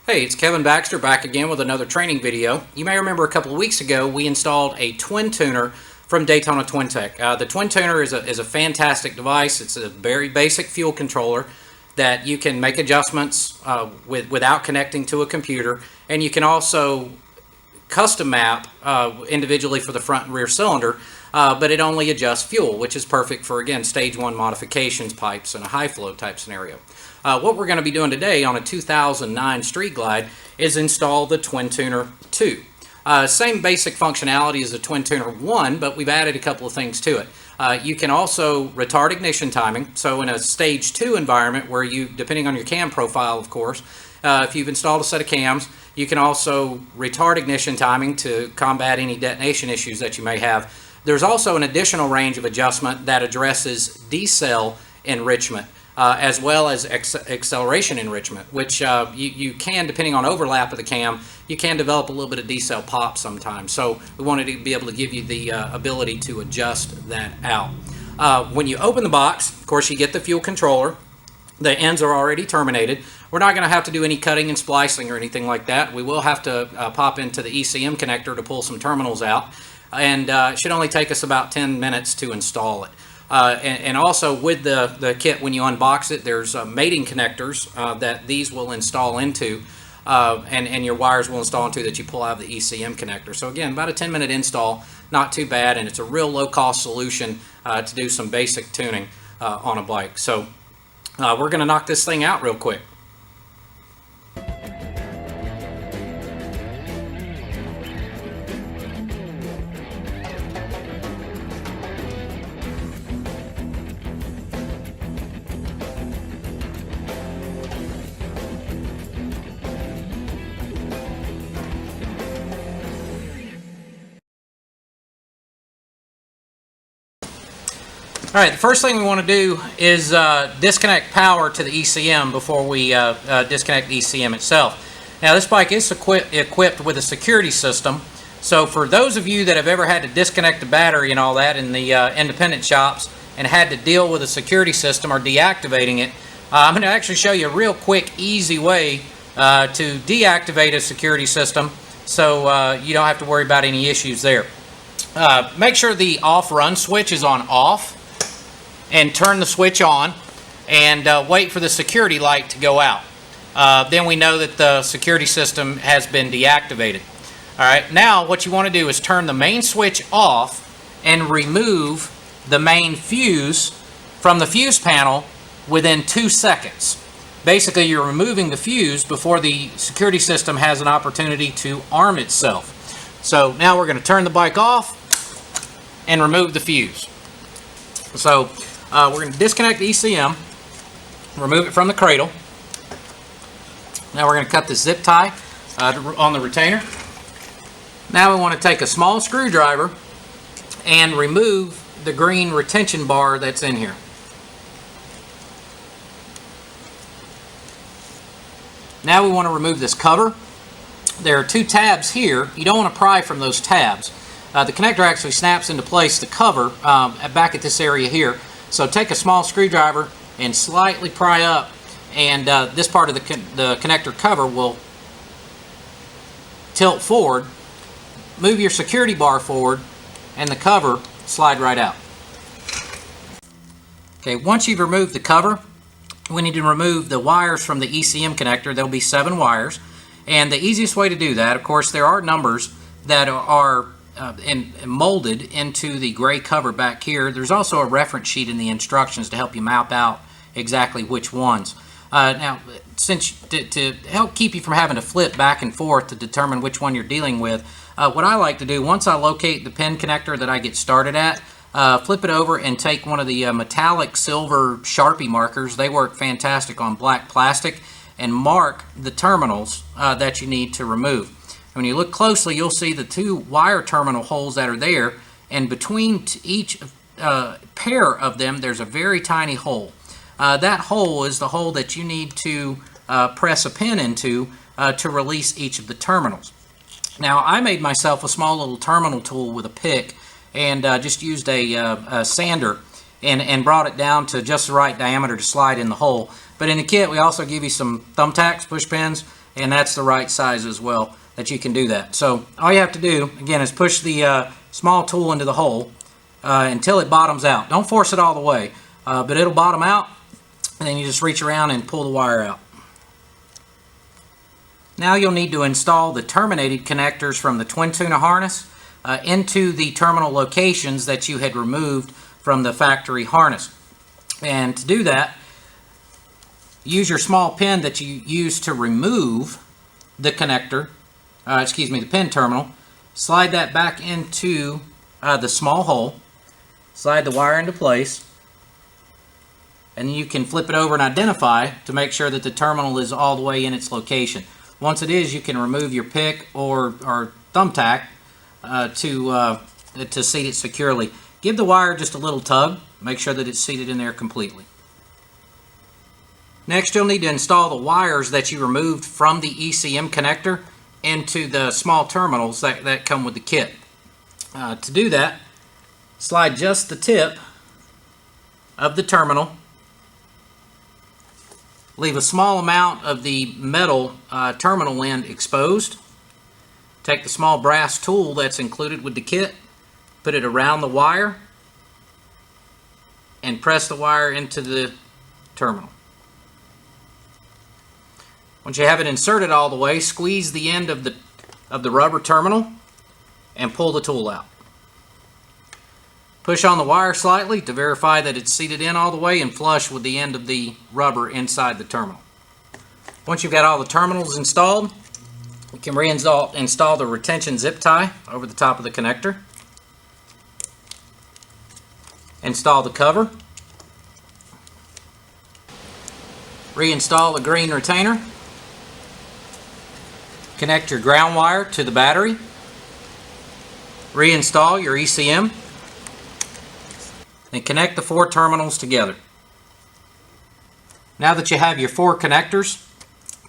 Hey, it's Kevin Baxter back again with another training video. You may remember a couple of weeks ago we installed a twin tuner from Daytona Twin Tech. The twin tuner is a fantastic device. It's a very basic fuel controller that you can make adjustments without connecting to a computer, and you can also custom map individually for the front and rear cylinder, but it only adjusts fuel, which is perfect for, again, stage 1 modifications, pipes, and a high flow type scenario. What we're going to be doing today on a 2009 Street Glide is install the Twin Tuner 2. Same basic functionality as the Twin Tuner 1, but we've added a couple of things to it. You can also retard ignition timing, so in a stage 2 environment where you, depending on your cam profile of course, if you've installed a set of cams, you can also retard ignition timing to combat any detonation issues that you may have. There's also an additional range of adjustment that addresses decel enrichment, as well as acceleration enrichment, which you can, depending on overlap of the cam, you can develop a little bit of decel pop sometimes. So we wanted to be able to give you the ability to adjust that out. When you open the box, of course, you get the fuel controller. The ends are already terminated. We're not going to have to do any cutting and splicing or anything like that. We will have to pop into the ECM connector to pull some terminals out, and it should only take us about 10 minutes to install it. And also with the kit, when you unbox it, there's mating connectors that these will install into, and your wires will install into that you pull out of the ECM connector. So again, about a 10-minute install, not too bad, and it's a real low-cost solution to do some basic tuning on a bike. So we're going to knock this thing out real quick. Alright, the first thing we want to do is disconnect power to the ECM before we disconnect the ECM itself. Now this bike is equipped with a security system, so for those of you that have ever had to disconnect the battery and all that in the independent shops and had to deal with a security system or deactivating it, I'm going to actually show you a real quick, easy way to deactivate a security system so you don't have to worry about any issues there. Make sure the off-run switch is on off, and turn the switch on and wait for the security light to go out. Then we know that the security system has been deactivated. Alright, now what you want to do is turn the main switch off and remove the main fuse from the fuse panel within 2 seconds. Basically, you're removing the fuse before the security system has an opportunity to arm itself. So now we're going to turn the bike off and remove the fuse. So we're going to disconnect the ECM, remove it from the cradle. Now we're going to cut the zip tie on the retainer. Now we want to take a small screwdriver and remove the green retention bar that's in here. Now we want to remove this cover. There are 2 tabs here. You don't want to pry from those tabs. The connector actually snaps into place, the cover, back at this area here. So take a small screwdriver and slightly pry up, and this part of the connector cover will tilt forward. Move your security bar forward, and the cover slide right out. Okay, once you've removed the cover, we need to remove the wires from the ECM connector. There'll be 7 wires, and the easiest way to do that, of course, there are numbers that are molded into the gray cover back here. There's also a reference sheet in the instructions to help you map out exactly which ones. Now, since to help keep you from having to flip back and forth to determine which one you're dealing with, what I like to do, once I locate the pin connector that I get started at, flip it over and take one of the metallic silver Sharpie markers. They work fantastic on black plastic, and mark the terminals that you need to remove. When you look closely, you'll see the 2 wire terminal holes that are there, and between each pair of them there's a very tiny hole. That hole is the hole that you need to press a pin into to release each of the terminals. Now I made myself a small little terminal tool with a pick and just used a sander and brought it down to just the right diameter to slide in the hole. But in the kit, we also give you some thumbtacks, push pins, and that's the right size as well that you can do that. So all you have to do, again, is push the small tool into the hole until it bottoms out. Don't force it all the way, but it'll bottom out, and then you just reach around and pull the wire out. Now you'll need to install the terminated connectors from the twin tuner harness into the terminal locations that you had removed from the factory harness. And to do that, use your small pin that you use to remove the connector, the pin terminal. Slide that back into the small hole. Slide the wire into place. And then you can flip it over and identify to make sure that the terminal is all the way in its location. Once it is, you can remove your pick or thumbtack to seat it securely. Give the wire just a little tug. Make sure that it's seated in there completely. Next, you'll need to install the wires that you removed from the ECM connector into the small terminals that come with the kit. To do that, slide just the tip of the terminal. Leave a small amount of the metal terminal end exposed. Take the small brass tool that's included with the kit, put it around the wire, and press the wire into the terminal. Once you have it inserted all the way, squeeze the end of the rubber terminal and pull the tool out. Push on the wire slightly to verify that it's seated in all the way and flush with the end of the rubber inside the terminal. Once you've got all the terminals installed, you can install the retention zip tie over the top of the connector. Install the cover. Reinstall the green retainer. Connect your ground wire to the battery. Reinstall your ECM. And connect the 4 terminals together. Now that you have your 4 connectors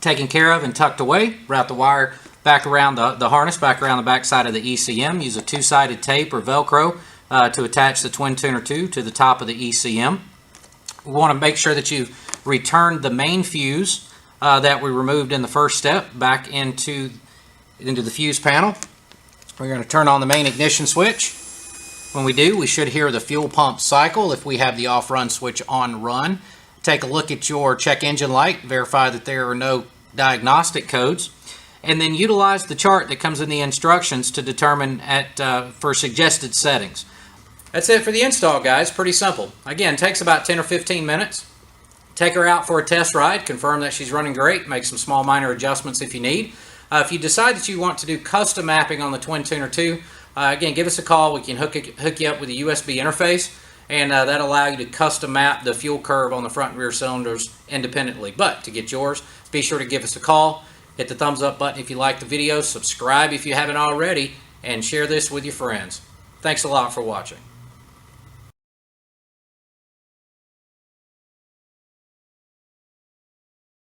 taken care of and tucked away, route the wire back around the harness, back around the back side of the ECM. Use a 2-sided tape or Velcro to attach the twin tuner to the top of the ECM. We want to make sure that you've returned the main fuse that we removed in the first step back into the fuse panel. We're going to turn on the main ignition switch. When we do, we should hear the fuel pump cycle if we have the off-run switch on run. Take a look at your check engine light, verify that there are no diagnostic codes, and then utilize the chart that comes in the instructions to determine for suggested settings. That's it for the install, guys. Pretty simple. Again, takes about 10 or 15 minutes. Take her out for a test ride, confirm that she's running great, make some small minor adjustments if you need. If you decide that you want to do custom mapping on the Twin Tuner 2, again, give us a call. We can hook you up with a USB interface, and that'll allow you to custom map the fuel curve on the front and rear cylinders independently. But to get yours, be sure to give us a call. Hit the thumbs up button if you like the video, subscribe if you haven't already, and share this with your friends. Thanks a lot for watching.